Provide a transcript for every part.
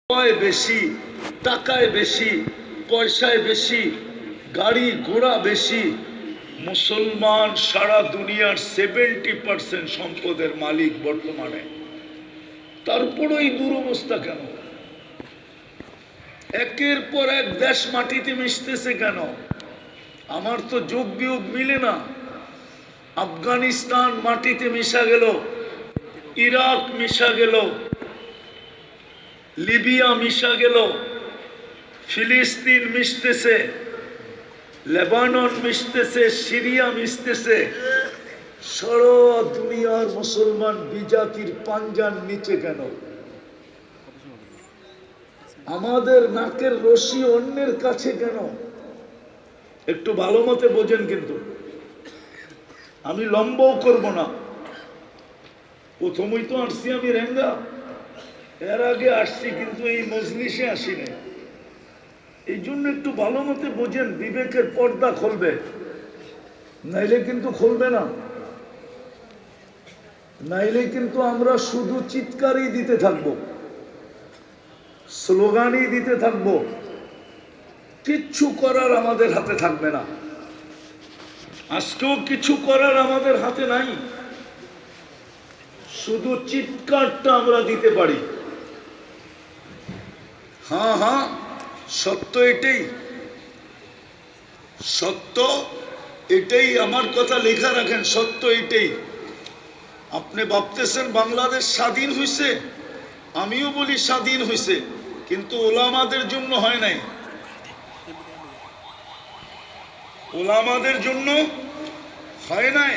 বেশি, টাকায় বেশি, পয়সায় বেশি, গাড়ি ঘোড়া বেশি। মুসলমান সারা দুনিয়ার 70% সম্পদের মালিক বর্তমানে। তারপরও এই দুরবস্থা কেন? একের পর এক দেশ মাটিতে মিশতেছে কেন? আমার তো যোগ বিয়োগ মিলে না। আফগানিস্তান মাটিতে মিশা গেল, ইরাক মিশা গেল, লিবিয়া মিশা গেল, ফিলিস্তিন মিশতেছে, লেবানন মিশতেছে, সিরিয়া মিশতেছে। সারা দুনিয়ার মুসলমান বিজাতির পাঞ্জার নিচে কেন? আমাদের নাকের রশি অন্যের কাছে কেন? একটু ভালো মতে বোঝেন, কিন্তু আমি লম্বও করব না। প্রথমই তো আসছি আমি রেঙ্গা, এর আগে আসছি কিন্তু এই মজলিসে আসি নাই। এই জন্য একটু ভালো মতে বোঝেন, বিবেকের পর্দা খুলবে, নাইলে কিন্তু খুলবে না। নাইলে কিন্তু আমরা শুধু চিৎকারই দিতে থাকবো, স্লোগানই দিতে থাকবো, কিচ্ছু করার আমাদের হাতে থাকবে না। আজকেও কিছু করার আমাদের হাতে নাই, শুধু চিৎকারটা আমরা দিতে পারি। হ্যাঁ হ্যাঁ, সত্য এটাই, সত্য এটাই। আমার কথা লেখা রাখেন, সত্য এটাই। আপনি ভাবতেছেন বাংলাদেশ স্বাধীন হয়েছে, আমিও বলি স্বাধীন হয়েছে, কিন্তু ওলামাদের জন্য হয় নাই। ওলামাদের জন্য হয় নাই।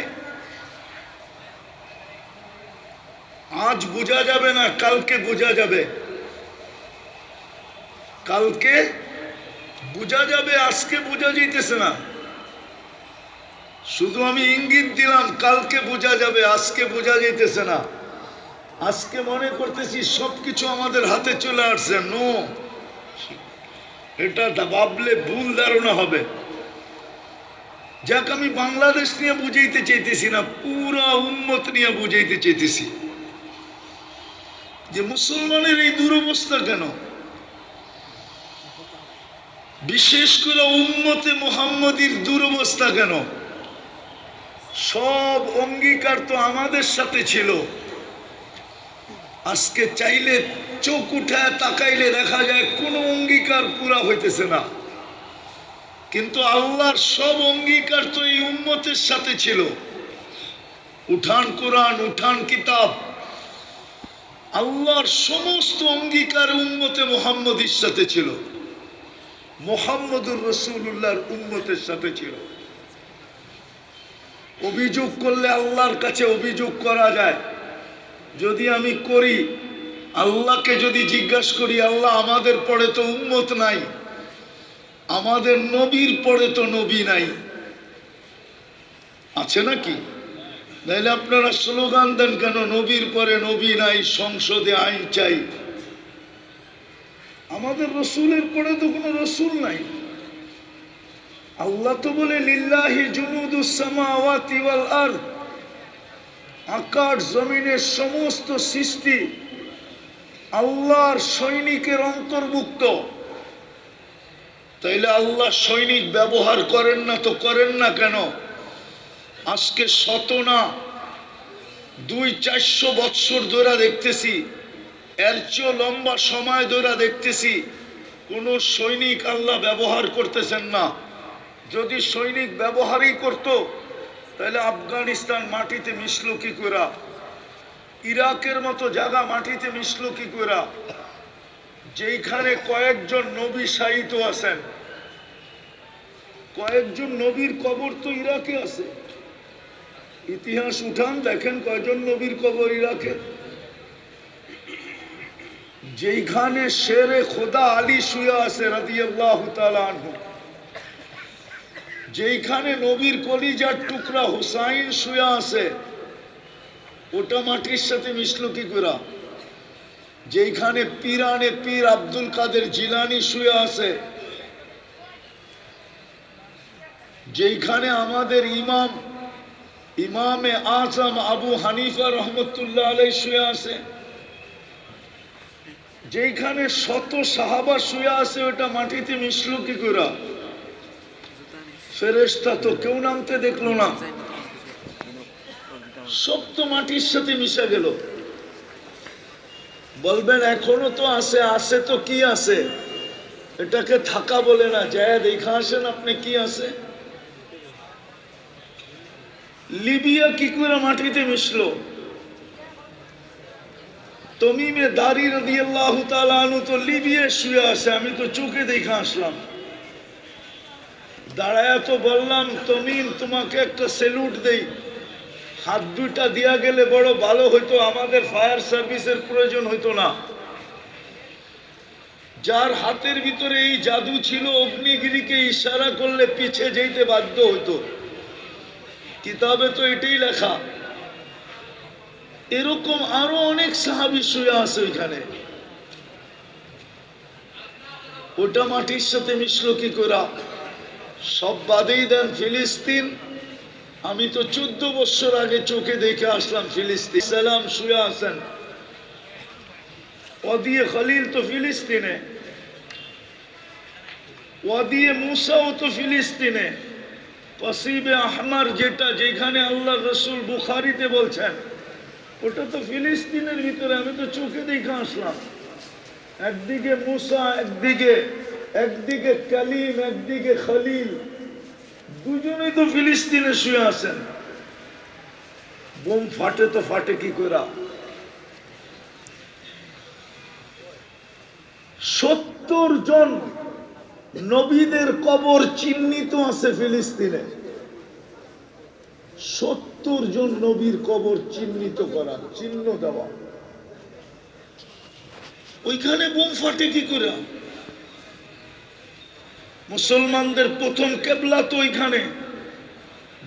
আজ বোঝা যাবে না, কালকে বোঝা যাবে, কালকে বোঝা যাবে, আজকে বোঝা যাইতেছে না। শুধু আমি ইঙ্গিত দিলাম, কালকে বোঝা যাবে, আজকে বোঝা যাইতেছে না। আজকে মনে করতেছি সবকিছু আমাদের হাতে চলে আসছে। নো, এটা ভাবলে ভুল ধারণা হবে। যাক, আমি বাংলাদেশ নিয়ে বুঝাইতে চাইতেছি না, পুরা উম্মত নিয়ে বুঝাইতে চাইতেছি যে মুসলমানের এই দুরবস্থা কেন, বিশেষ করে উম্মতে মুহাম্মদীর দুরবস্থা কেন। সব অঙ্গীকার তো আমাদের সাথে ছিল। আজকে চাইলে চোখ উঠায় তাকাইলে দেখা যায় কোনো অঙ্গীকার পুরা হইতেছে না, কিন্তু আল্লাহর সব অঙ্গীকার তো এই উম্মতের সাথে ছিল। উঠান কোরআন, উঠান কিতাব, আল্লাহর সমস্ত অঙ্গীকার উম্মতে মুহাম্মদীর সাথে ছিল, মুহাম্মদুর রাসূলুল্লাহর উম্মতের সাথে ছিল। অভিযোগ করলে আল্লাহর কাছে অভিযোগ করা যায়। যদি আমি করি, আল্লাহকে যদি জিজ্ঞাসা করি, আল্লাহ আমাদের পরে তো উম্মত নাই, আমাদের নবীর পরে তো নবী নাই, আছে নাকি? নাইলে আপনারা স্লোগান দেন কেন, নবীর পরে নবী নাই, সংসদে আইন চাই। আমাদের রসুলের পরে তো কোনো রসুল নাই। আল্লাহ তো বলে লিল্লাহি জুনুদুস সামাওয়াতি ওয়াল আরদ, আকাশ জমিনের সমস্ত সৃষ্টি আল্লাহর সৈনিকের অন্তর্ভুক্ত। তাইলে আল্লাহ সৈনিক ব্যবহার করেন না তো করেন না কেন? আজকে শত না 200-400 বৎসর ধরে দেখতেছি, এর চেয়েও লম্বা সময় ধরে দেখতেছি কোন সৈনিক আল্লাহ ব্যবহার করতেছেন না। যদি সৈনিক ব্যবহারই করত, তাহলে আফগানিস্তান মাটিতে মিশলো কি করে? ইরাকের মতো জায়গা মাটিতে মিশলো কি করে? যেইখানে কয়েকজন নবী শায়িত আছেন, কয়েকজন নবীর কবর তো ইরাকে আছে। ইতিহাস উঠান, দেখেন কয়জন নবীর কবর ইরাকে। যেইখানে শেরে খোদা আলী শুয়ে আছে রাদিয়াল্লাহু তাআলা আনহু, যেইখানে নবীর কলিজার টুকরা হুসাইন শুয়ে আছে, ওটা মাটির সাথে মিশলো কি করে? যেইখানে পীরানে পীর আব্দুল কাদের জিলানী শুয়ে আছে, যেইখানে আমাদের ইমামে আজম আবু হানিফা রহমতুল্লাহ আলাইহি শুয়ে আছে, যেখানে শত সাহাবা শুয়ে আছে ওটা মাটিতে মিশলো কি করে? ফেরেশতা তো কেউ নামতে দেখলো না, সব তো মাটির সাথে মিশে গেল। বলবেন এখনো তো আছে, আছে তো কি আছে, এটাকে থাকা বলে না, যায় দেখা আসেন আপনি কি আছে। লিবিয়া কি করে মাটিতে মিশলো? তমিমে দারি রাদিয়াল্লাহু তাআলা আনহু তো লিবিয়ায় শুয়ে আছে, আমি তো চোখে দেখে আসলাম। দাঁড়ায় তো বললাম, তমিম তোমাকে একটা সেলুট দেই, হাত দুইটা দিয়া গেলে বড় ভালো হইতো, আমাদের ফায়ার সার্ভিসের প্রয়োজন হইতো না। যার হাতের ভিতরে এই জাদু ছিল, অগ্নিগিরিকে ইশারা করলে পিছে যেতে বাধ্য হইতো। কিতাবে তো এটাই লেখা। এরকম আরো অনেক সাহাবী শুয়ে আছে ওইখানে, ওটা মাটির সাথে মিশলো কি করে? সব বাদেই দেন, ফিলিস্তিন আমি তো 14 বছর আগে চোখে দেখে আসলাম। ফিলিস্তিন সালাম শুয়ে আছেন, ওয়াদিয়ে খলিল তো ফিলিস্তিনে, ওয়াদিয়ে মুসাও তো ফিলিস্তিনে, পসিবে আহমার যেটা যেখানে আল্লাহ রসুল বুখারিতে বলছেন ওটা তো ফিলিস্তিনের ভিতরে, আমি তো চোখে দেখে আসলাম। একদিকে মুসা, একদিকে কালিম, একদিকে খলিল, দুজনেই তো ফিলিস্তিনে শুয়ে আছেন। বোম ফাটে তো ফাটে কি করে? 70 জন নবীদের কবর চিহ্নিত আছে ফিলিস্তিনে, 70 জন নবীর কবর চিহ্নিত করা, চিহ্ন দেওয়া, ওইখানে বোম ফাটে কি করে? মুসলমানদের প্রথম কেবলা তো ওইখানে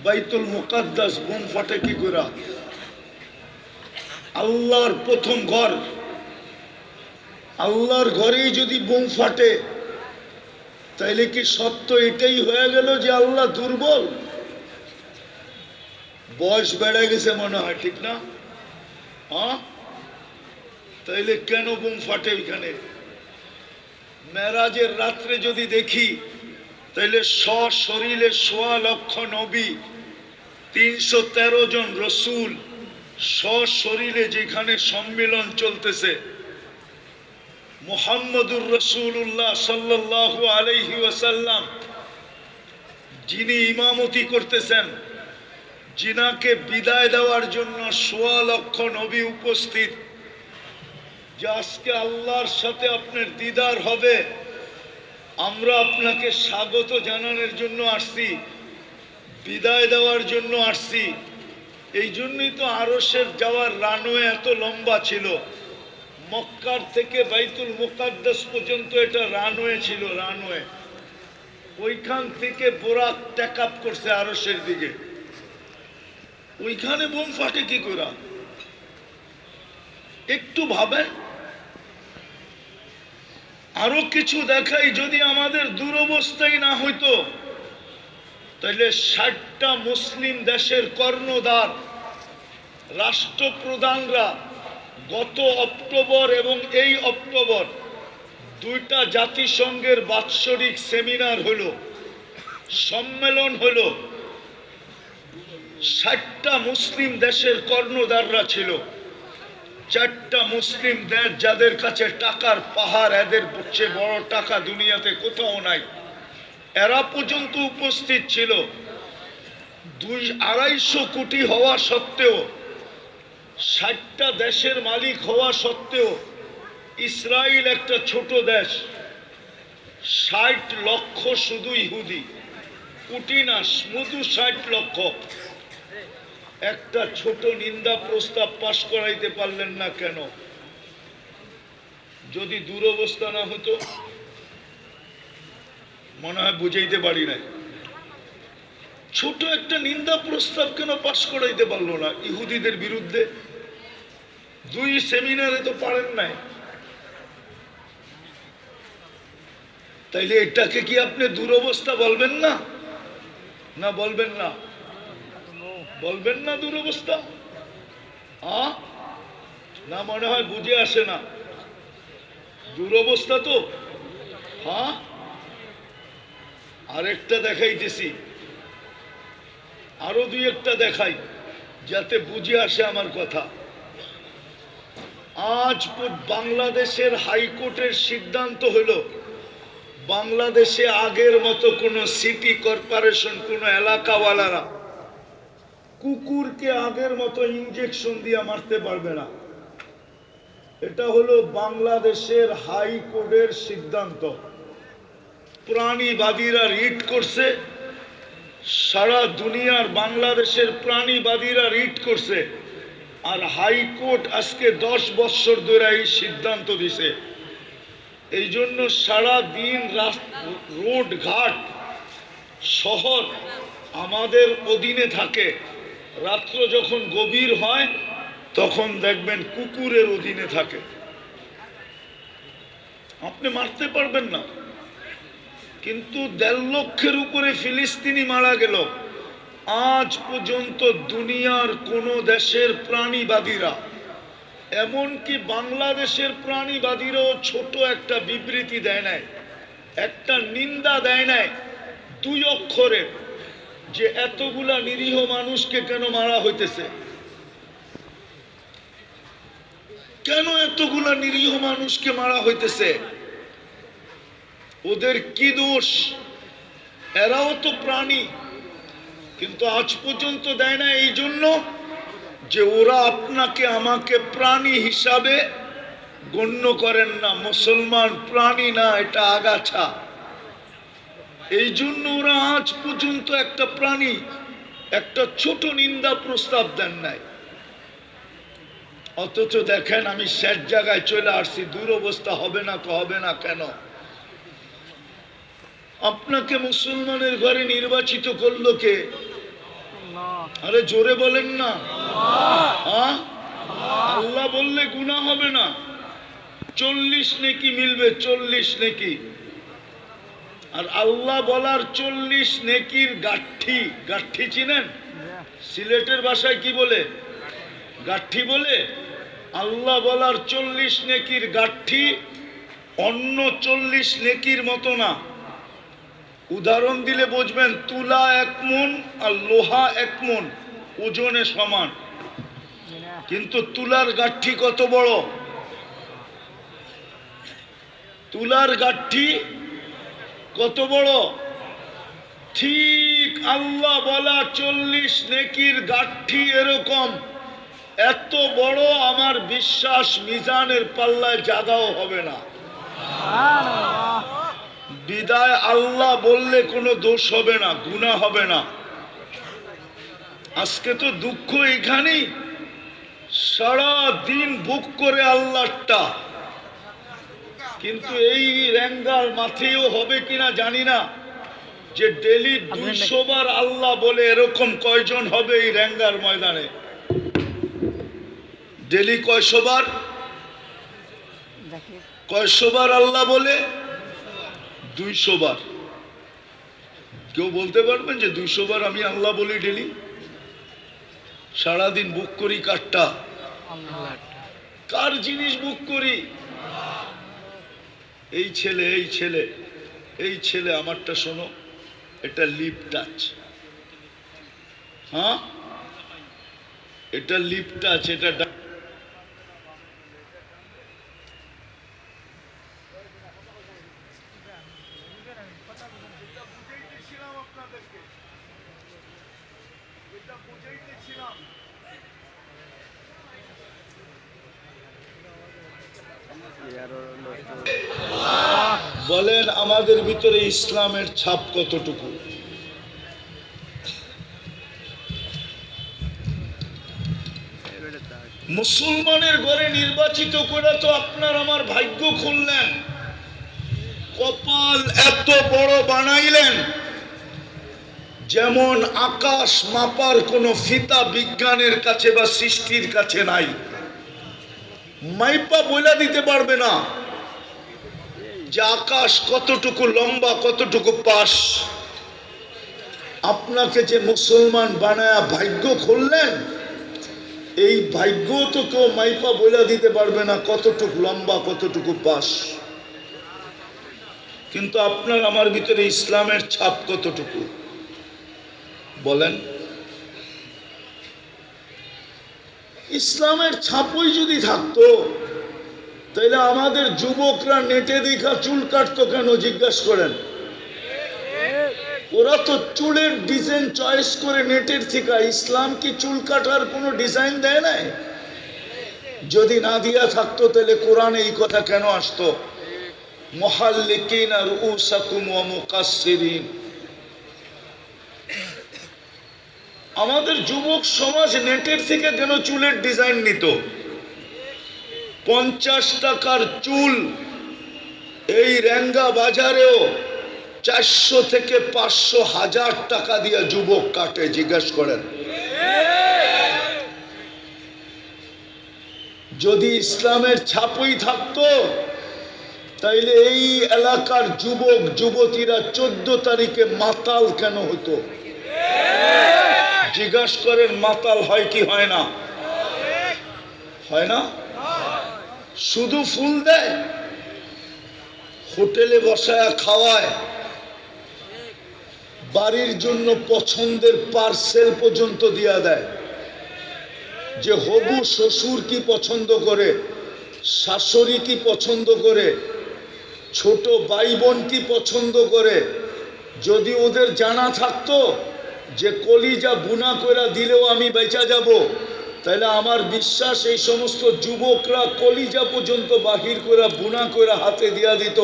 বাইতুল মুকাদ্দাস, বোম ফাটে কি করে? আল্লাহর প্রথম ঘর, আল্লাহর ঘরেই যদি বোম ফাটে তাইলে কি সত্য এটাই হয়ে গেল যে আল্লাহ দুর্বল? বয়স বেড়ে গেছে মনে হয়, ঠিক না? হ্যাঁ, তাইলে কেন বোম ফাটে ওইখানে? মেরাজের রাত্রে যদি দেখি তাইলে সশরীরে 1.25 লক্ষ নবী, 313 জন রসুল সশরীরে যেখানে সম্মেলন চলতেছে, মুহাম্মদুর রাসূলুল্লাহ সাল্লাল্লাহু আলাইহি ওয়াসাল্লাম যিনি ইমামতি করতেছেন, যিনাকে বিদায় দেওয়ার জন্য 1.25 লক্ষ নবী উপস্থিত, যে আজকে আল্লাহর সাথে আপনার দিদার হবে, আমরা আপনাকে স্বাগত জানানোর জন্য আসছি, বিদায় দেওয়ার জন্য আসছি। এই জন্যই তো আরশের যাওয়ার রানওয়ে এত লম্বা ছিল, মক্কার থেকে বাইতুল মুকাদ্দাস পর্যন্ত এটা রানওয়ে ছিল, রানওয়ে। ওইখান থেকে বোরাক টেক আপ করছে আরশের দিকে, ওইখানে বোম ফাটে কি করে? একটু ভাবেন। আরো কিছু দেখাই, যদি আমাদের দুরবস্থাই না হইতো তাহলে 60টা মুসলিম দেশের কর্ণধার রাষ্ট্রপ্রধানরা গত অক্টোবর এবং এই অক্টোবর 2টা জাতিসংঘের বাৎসরিক সেমিনার হলো, সম্মেলন হলো। 60টা মুসলিম দেশের কর্ণধাররা ছিল। 4টা মুসলিম দেশ যাদের কাছে টাকার পাহাড়, এদের চেয়ে বড় টাকা দুনিয়াতে কোথাও নাই, এরা পর্যন্ত উপস্থিত ছিল। 200-250 কোটি হওয়া সত্ত্বেও, 60টা দেশের মালিক হওয়া সত্ত্বেও, ইসরায়েল একটা ছোট দেশ, 60 লক্ষ শুধু ইহুদি, কোটি না, শুধু 60 লক্ষ। একটা ছোট নিন্দা প্রস্তাব পাশ করাইতে পারলেন না কেন? যদি দুরবস্থা না হতো মনে হয় বুঝাইতে পারি নাই। ছোট একটা নিন্দা প্রস্তাব কেন পাশ করাইতে পারলো না ইহুদিদের বিরুদ্ধে? 2 সেমিনারে তো পারেন নাই। তাইলে এটাকে কি আপনি দুরবস্থা বলবেন না? না বলবেন না? বলবেন না দুরবস্থা? না মনে হয় বুঝে আসে না। দুরবস্থা তো। হ্যাঁ, আরেকটা দেখাইতেছি, আরো দুই একটা দেখাই যাতে বুঝে আসে আমার কথা। আজ বাংলাদেশের হাইকোর্টের সিদ্ধান্ত হলো, বাংলাদেশে আগের মতো কোনো সিটি কর্পোরেশন, কোনো এলাকাওয়ালারা কুকুরকে আগের মতো ইঞ্জেকশন দিয়ে মারতে পারবে না। এটা হলো বাংলাদেশের হাইকোর্টের সিদ্ধান্ত। প্রাণীবাদীরা রিট করছে, সারা দুনিয়ার বাংলাদেশের প্রাণীবাদীরা রিট করছে, আর হাইকোর্ট আজকে 10 বছর ধরে এই সিদ্ধান্ত দিছে। এই জন্য সারা দিন রোড ঘাট শহর আমাদের অধীনে থাকে, রাত্র যখন গভীর হয় তখন দেখবেন কুকুরের অধীনে থাকে। আপনি মারতে পারবেন না, কিন্তু 1.5 লক্ষের উপরে ফিলিস্তিনি মারা গেল। আজ পর্যন্ত দুনিয়ার কোন দেশের প্রাণীবাদীরা, এমনকি বাংলাদেশের প্রাণীবাদীরাও ছোট একটা বিবৃতি দেয় নাই, একটা নিন্দা দেয় নাই 2 অক্ষরে, যে এতগুলা নিরীহ মানুষকে কেন মারা হইতেছে, কেন এতগুলা নিরীহ মানুষকে মারা হইতেছে, ওদের কি দোষ, এরাও তো প্রাণী। কিন্তু আজ পর্যন্ত দেয় না, এই জন্য যে ওরা আপনাকে আমাকে প্রাণী হিসাবে গণ্য করেন না। মুসলমান প্রাণী না, এটা আগাছা। এই জন্য ওরা আজ পর্যন্ত একটা প্রাণী, একটা ছোট নিন্দা প্রস্তাব দেন নাই। অথচ দেখেন আমি শেষ জায়গায় চলে আসছি, দুরবস্থা হবে না তো হবে না কেন? আপনাকে মুসলমানের ঘরে নির্বাচিত করলো কে? আরে জোরে বলেন না। আল্লাহ বললে গুনাহ হবে না, 40 নেকি মিলবে, 40 নেকি। আর আল্লাহ বলার 40 নেকির গাঠি, গাঠি চিনেন? সিলেটের ভাষায় কি বলে? গাঠি বলে। আল্লাহ বলার 40 নেকির গাঠি অন্য 40 নেকির মতো না। উদাহরণ দিলে বুঝবেন, তুলা 1 মণ আর লোহা 1 মণ ওজনে সমান, কিন্তু তুলার গাঠি কত বড়? তুলার গাঠি কত বড়? ঠিক আল্লাহ বলা 40 নেকির গাঠি এরকম এত বড়। আমার বিশ্বাস মিজানের পাল্লায় জাগাও হবে না। বিদায় আল্লাহ বললে কোনো দোষ হবে না, গুনাহ হবে না। আজকে তো দুঃখ এখানেই, সারা দিন বুক করে আল্লাহটা, কিন্তু এই রেঙ্গার মাঠেও হবে কিনা জানি না, যে ডেলি 200 বার আল্লাহ বলে, এরকম কয়জন হবে এই রেঙ্গার ময়দানে? ডেলি কয়শো বার, কয়শো বার আল্লাহ বলে? 200 বার। কেউ বলতে পারবেন যে 200 বার আমি আল্লাহ বলি ডেলি? সারাদিন বুক করি কারটা? কার জিনিস বুক করি? এই ছেলে, এই ছেলে, এই ছেলে আমারটা শোনো, এটা লিপ টাচ। হ্যাঁ, এটা লিপ টাচ, এটা বলেন আমাদের ভিতরে ইসলামের ছাপ কতটুকু? মুসলমানের ঘরে নির্বাচিত করে তো আপনার আমার ভাগ্য খুললেন, কপাল এত বড় বানাইলেন, যেমন আকাশ মাপার কোনো ফিতা বিজ্ঞানের কাছে বা সৃষ্টির কাছে নাই। মাইপা বইলা দিতে পারবে না যে আকাশ কতটুকু লম্বা, কতটুকু পাশ। আপনাকে যে মুসলমান বানায়া ভাগ্য খুললেন, এই ভাগ্য তো কেউ মাইপা বইলা দিতে পারবে না কতটুকু লম্বা, কতটুকু পাশ। কিন্তু আপনার আমার ভিতরে ইসলামের ছাপ কতটুকু বলেন? ইসলামের ছাপই যদি থাকতো তাহলে আমাদের যুবকরা নেটে দেখা চুল কাটতো কেন জিজ্ঞাসা করেন? ওরা তো চুলের ডিজাইন চয়েস করে নেটের থেকে। ইসলাম কি চুল কাটার কোনো ডিজাইন দেয় নাই? যদি না দিয়া থাকতো তাহলে কোরআনে এই কথা কেন আসতো? মুহাল্লিকিনা রুউসাকুম ওয়া মুকাসসিরিন। আমাদের যুবক সমাজ নেটের থেকে কেন চুলের ডিজাইন নিত? 50 টাকার চুল এই রেঙ্গা বাজারেও 400 থেকে 500 হাজার টাকা দিয়ে যুবক কাটে। জিজ্ঞাসা করেন। যদি ইসলামের ছাপই থাকতো তাইলে এই এলাকার যুবক যুবতীরা 14 তারিখে মাতাল কেন হতো? জিজ্ঞাসা করেন, মাতাল হয় কি হয় না? হয় না? শুধু ফুল দেয়, হোটেলে বসায় খাওয়ায়, বাড়ির জন্য পছন্দের পার্সেল পর্যন্ত দিয়া দেয়। যে হবু শ্বশুর কি পছন্দ করে, শাশুড়ি কি পছন্দ করে, ছোট ভাই বোন কি পছন্দ করে, যদি ওদের জানা থাকতো যে কলিজা বুনা করে দিলেও আমি বেঁচে যাব, তাহলে আমার বিশ্বাস এই সমস্ত যুবকরা কলিজা পর্যন্ত বাহির করে বুনা করে হাতে দিয়া দিত।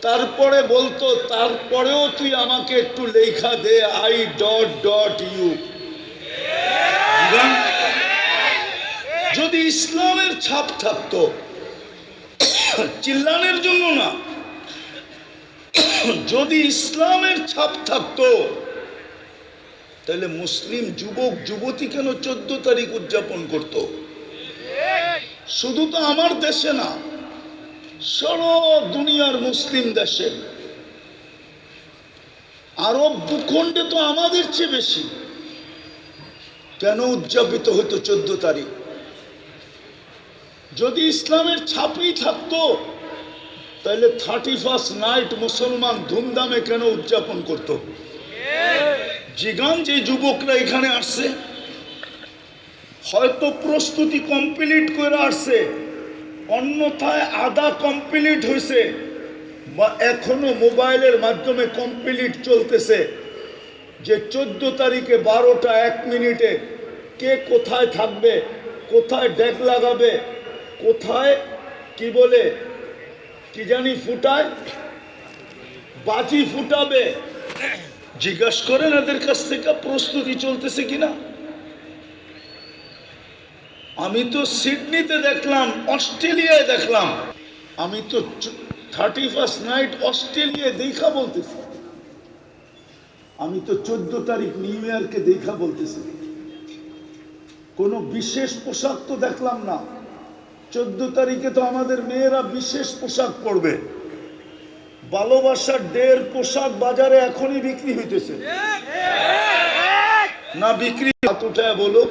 তারপরে বলতো, তারপরেও তুই আমাকে একটু লেখা দে I.U। যদি ইসলামের ছাপ থাকতো, চিল্লানের জন্য না, যদি ইসলামের ছাপ থাকতো তাহলে মুসলিম যুবক যুবতী কেন 14 তারিখ উদযাপন করত? শুধু তো আমার দেশে না, সারা দুনিয়ার মুসলিম দেশে, আরব ভূখণ্ডে তো আমাদের চেয়ে বেশি। কেন উদযাপিত হতো 14 তারিখ? যদি ইসলামের ছাপই থাকতো তাহলে 31st নাইট মুসলমান ধুমধামে কেন উদযাপন করত? জিগান যে যুবকরা এখানে আসছে, হয়তো প্রস্তুতি কমপ্লিট করে আসছে, অন্যথায় আধা কমপ্লিট হয়েছে, বা এখনো মোবাইলের মাধ্যমে কমপ্লিট চলতেছে যে 14 তারিখে 12টা 1 মিনিটে কে কোথায় থাকবে, কোথায় ডেক লাগাবে, কোথায় কি বলে কি জানি ফুটায়, বাজি ফুটাবে। জিজ্ঞাসা করেন এদের কাছ থেকে প্রস্তুতি চলতেছে কিনা। আমি তো সিডনিতে দেখলাম, অস্ট্রেলিয়ায় দেখলাম, আমি তো 31st নাইট অস্ট্রেলিয়ায় দেখা বলতেছি, আমি তো 14 তারিখ নিউ ইয়র্কে দেখা বলতেছি। কোনো বিশেষ পোশাক তো দেখলাম না। 14 তারিখে তো আমাদের মেয়েরা বিশেষ পোশাক পরবে। ভালোবাসার ডের পোশাক বাজারে এখনই বিক্রি হইতেছে না? বিক্রি হাত উঠায় বলো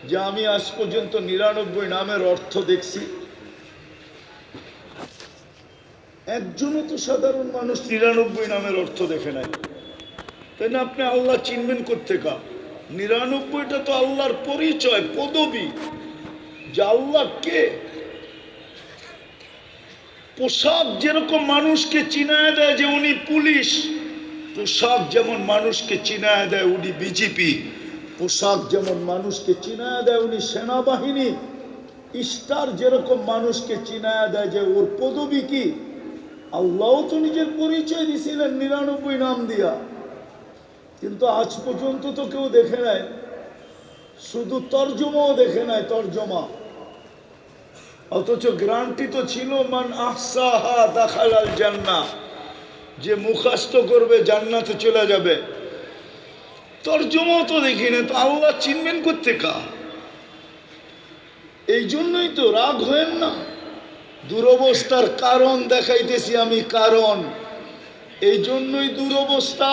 যে আমি আজ পর্যন্ত 99 নামের অর্থ দেখছি। একজনও তো সাধারণ মানুষ 99 নামের অর্থ দেখে নাই। তাই না? আপনি আল্লাহ চিনবেন কোত্থেকা? 99টা তো আল্লাহর পরিচয়, পদবী, যে আল্লাহ কে। পোশাক যেরকম মানুষকে চিনায় দেয় যে উনি পুলিশ, পোশাক যেমন মানুষকে চিনায় দেয় উনি বিজেপি, পোশাক যেমন মানুষকে চিনায় দেয় উনি সেনাবাহিনী, স্টার যেরকম মানুষকে চিনায় দেয় যে ওর পদবী কি। আল্লাহ তো নিজের পরিচয় দিয়েছিলেন 99 নাম দিয়া, কিন্তু আজ পর্যন্ত তো কেউ দেখে নাই, শুধু তর্জমাও দেখে নাই, তর্জমা। অথচ গ্রান্টি তো ছিল মান আহসাহা দাখালাল জান্নাহ, যে মুখস্থ করবে জান্নাতে চলে যাবে। তর্জমাও তো দেখি না, তো আল্লাহ চিনবেন কোত্থেকা? এই জন্যই তো রাগ হয়েন না। দুরবস্থার কারণ দেখাইতেছি আমি, কারণ এই জন্যই দুরবস্থা।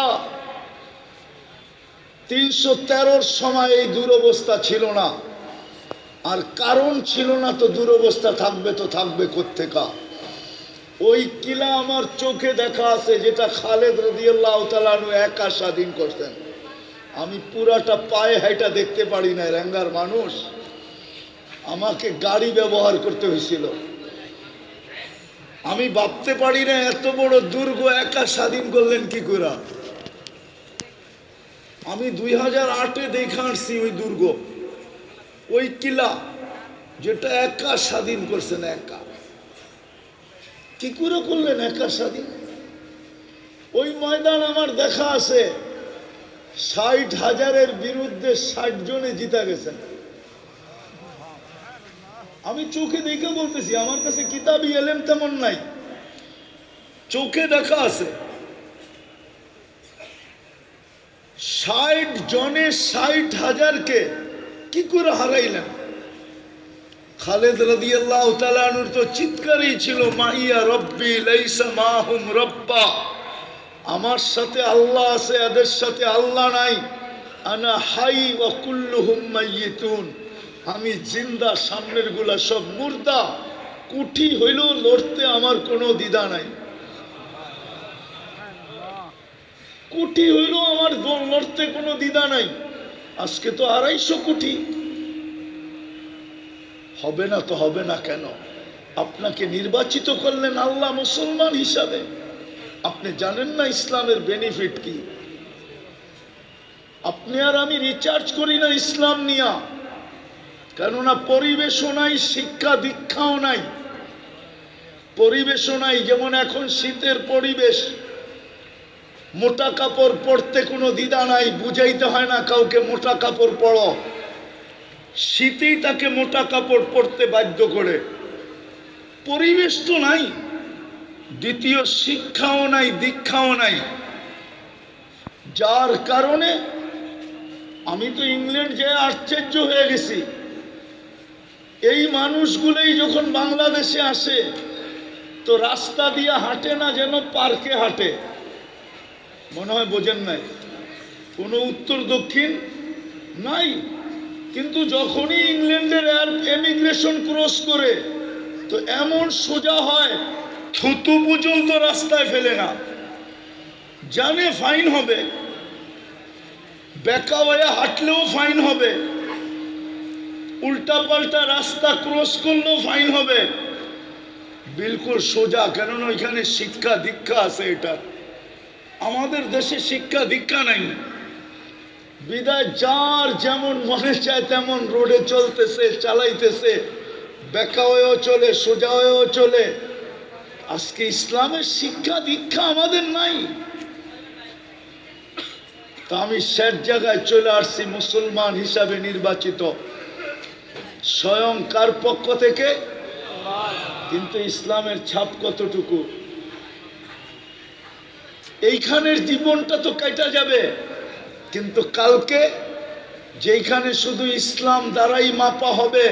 313 সময় এই দুরবস্থা ছিল না, আর কারণ ছিল না, তো দুরবস্থা থাকবে তো থাকবে কোত্থেকা? ওই কিলা আমার চোখে দেখা আছে, যেটা খালেদ রাদিয়াল্লাহু তাআলা আনহু একা স্বাধীন করতেন। আমি পুরাটা পায়ে হাইটা দেখতে পারি না, রেঙ্গার মানুষ, আমাকে গাড়ি ব্যবহার করতে হয়েছিল। আমি ভাবতে পারি না এত বড় দুর্গ একা স্বাধীন করলেন কি করে। আমি 2008-এ দেখে আসছি ওই দুর্গ, ওই কিলা যেটা একা স্বাধীন করছেন। একা কি করে করলেন একা স্বাধীন? ওই ময়দান আমার দেখা আছে, 60,000-এর বিরুদ্ধে 60 জনে জিতা গেছেন। আমি চোখে দেখে বলতেছি, আমার কাছে কিতাবি এলেম তেমন নাই, চোখে দেখা আছে। 60 জনে 60,000-কে কি করে হারাইলেন? খালেদ রাদিয়াল্লাহু তাআলা আনহুর তো চিৎকারই ছিল, মাইয়া রব্বি লাইসা মাহুম রব্বা, আমার সাথে আল্লাহ আছে, এদের সাথে আল্লাহ নাই। আনা হাই ওয়া কুল্লুহুম মাইয়িতুন, আমি জিন্দা, সামনের গুলা সব মুর্দা। কুঠি হইল লড়তে আমার কোনো দ্বিধা নাই, কুঠি হইল আমার লড়তে কোনো দ্বিধা নাই। আজকে তো 250 কোটি। হবে না তো হবে না কেন? আপনাকে নির্বাচিত করলেন আল্লাহ মুসলমান হিসাবে। আপনি জানেন না ইসলামের বেনিফিট কি? আপনি আর আমি রিচার্জ করি না ইসলাম নিয়া, কেননা পরিবেশও নাই, শিক্ষা দীক্ষাও নাই। পরিবেশও নাই, যেমন এখন শীতের পরিবেশ, মোটা কাপড় পরতে কোনো দ্বিধা নাই, বুঝাইতে হয় না কাউকে মোটা কাপড় পরো, শীতেই তাকে মোটা কাপড় পরতে বাধ্য করে। পরিবেশ তো নাই, দ্বিতীয় শিক্ষাও নাই, দীক্ষাও নাই, যার কারণে আমি তো ইংল্যান্ড যে আশ্চর্য হয়ে গেছি। এই মানুষগুলোই যখন বাংলাদেশে আসে তো রাস্তা দিয়ে হাঁটে না, যেন পার্কে হাঁটে। মনে হয় বোঝেন নাই, কোনো উত্তর দক্ষিণ নাই। কিন্তু যখনই ইংল্যান্ডের এমিগ্রেশন ক্রস করে তো এমন সোজা হয়, থুতু পর্যন্ত রাস্তায় ফেলে না, জানে ফাইন হবে, বেকা হয়ে হাঁটলেও ফাইন হবে, উল্টা পাল্টা রাস্তা ক্রস করলেও ফাইন হবে, বিলকুল সোজা। কেননা ওইখানে শিক্ষা দীক্ষা আছে। এটা আমাদের দেশে শিক্ষা দীক্ষা নাই, বিদায় যার যেমন মনে চায় তেমন রোডে চলতেছে, চালাইতেছে, বেকা হয়েও চলে, সোজা হয়েও চলে। আজকে ইসলামের শিক্ষা দীক্ষা আমাদের নাই। তা আমি শেষ জায়গায় চলে আসছি মুসলমান হিসাবে নির্বাচিত, স্বয়ং কার পক্ষ থেকে? কিন্তু ইসলামের ছাপ কতটুকু? এইখানের জীবনটা তো কেটে যাবে, কিন্তু কালকে যেখানে শুধু ইসলাম দ্বারাই মাপা হবে,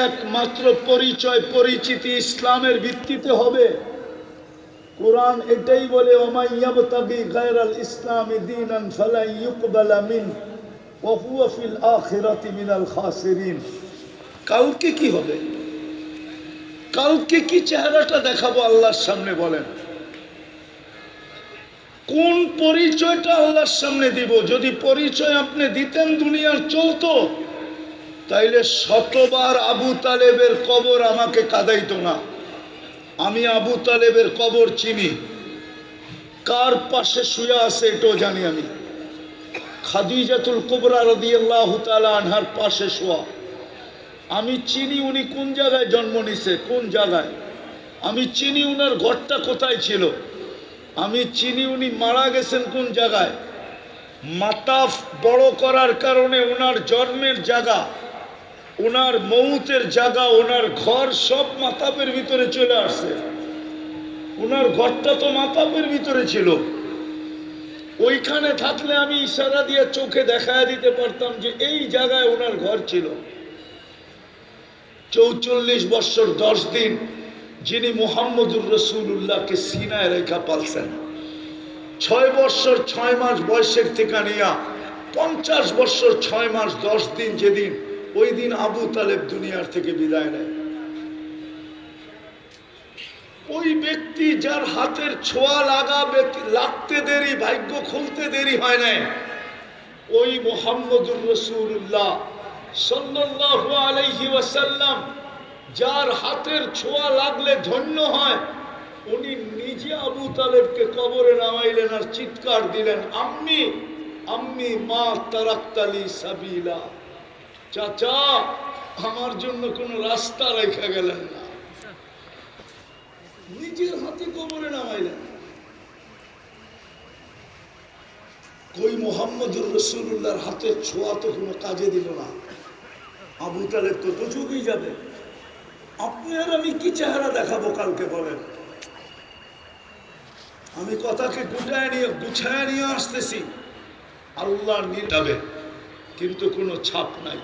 একমাত্র পরিচয় পরিচিতি ইসলামের ভিত্তিতে হবে। কোরআন এটাই বলে, ওমা ইয়াবতাগি গায়রাল ইসলামি দীনান ফালা ইউকবালা মিনহু ওয়া হুয়া ফিল আখিরাতি মিনাল খাসিরিন। কালকে কি হবে? কালকে কি চেহারাটা দেখাবো আল্লাহর সামনে? বলেন, কোন পরিচয়টা আল্লাহর সামনে দিব? যদি পরিচয় আপনি দিতেন দুনিয়ার চলতো, তাইলে শতবার আবু তালেবের কবর আমাকে কাঁদাইতো না। আমি আবু তালেবের কবর চিনি, কার পাশে শুয়ে আছে এটাও জানি। আমি খাদিজাতুল কুবরা রাদিয়াল্লাহু তাআলা আনহার পাশে শোয়া। আমি চিনি উনি কোন জায়গায় জন্ম নিছে, কোন জায়গায়। আমি চিনি উনার ঘরটা কোথায় ছিল। আমি চিনি উনি মারা গেছেন কোন জায়গায়। মাতাফ বড় করার কারণে ওনার জন্মের জায়গা, ওনার মৌতের জায়গা, ওনার ঘর সব মাতাফের ভিতরে চলে আসছে। ওনার ঘরটা তো মাতাফের ভিতরে ছিল। ওইখানে থাকলে আমি ইশারা দিয়ে চোখে দেখায় দিতে পারতাম যে এই জায়গায় ওনার ঘর ছিল। 44 বছর 10 দিন যিনি মুহাম্মদুর রাসূলুল্লাহকে সিনায় রেখা পালছেন, 6 বছর 6 মাস বয়সের থেকে নিয়া 50 বছর 6 মাস 10 দিন যেদিন, ওই দিন আবু তালেব দুনিয়ার থেকে বিদায় নেয়। ওই ব্যক্তি যার হাতের ছোঁয়া লাগতে দেরি, ভাগ্য খুলতে দেরি হয় না, ওই মুহাম্মদুর রাসূলুল্লাহ সাল্লাল্লাহু আলাইহি ওয়াসাল্লাম যার হাতের ছোঁয়া লাগলে ধন্য হয়, উনি নিজে আবু তালেবকে কবরে নামাইলেন আর চিৎকার দিলেন, আম্মি আম্মি মা তারাক্তালি সাবিলা, চাচা আমার জন্য কোনো রাস্তা রেখে গেলেন না, নিজের হাতে কবরে নামাইলেন। কই মুহাম্মদুর রাসূলুল্লাহর হাতের ছোঁয়া তো কোনো কাজে দিল না, আবু তালেব তো চুকেই যাবে। আপনি আর আমি কি চেহারা দেখাবো কালকে বলেন? আমি কথাকে গুছায় নিয়ে আসতেছি, আল্লাহ যাবে কিন্তু কোনো ছাপ নাই।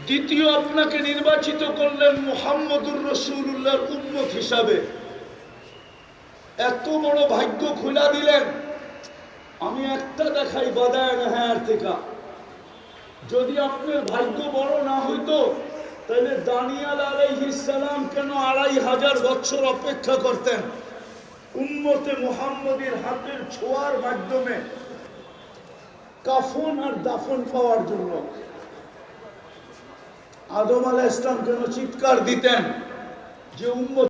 দ্বিতীয়, আপনাকে নির্বাচিত করলেন মুহাম্মদুর রাসূলুল্লাহর উম্মত হিসাবে, এত বড় ভাগ্য খুলা দিলেন। আমি একটা দেখাই বাদায় নেহার থেকে, যদি আপনার ভাগ্য বড় না হইতো তাহলে দানিয়াল আলাইহিস সালাম কেন 2500 বছর অপেক্ষা করতেন উম্মতে মুহাম্মদীর হাতের ছোঁয়ার মাধ্যমে কাফন আর দাফন পাওয়ার জন্য? আদম আলাইহিস সালাম কেন চিৎকার দিতেন যে উম্মত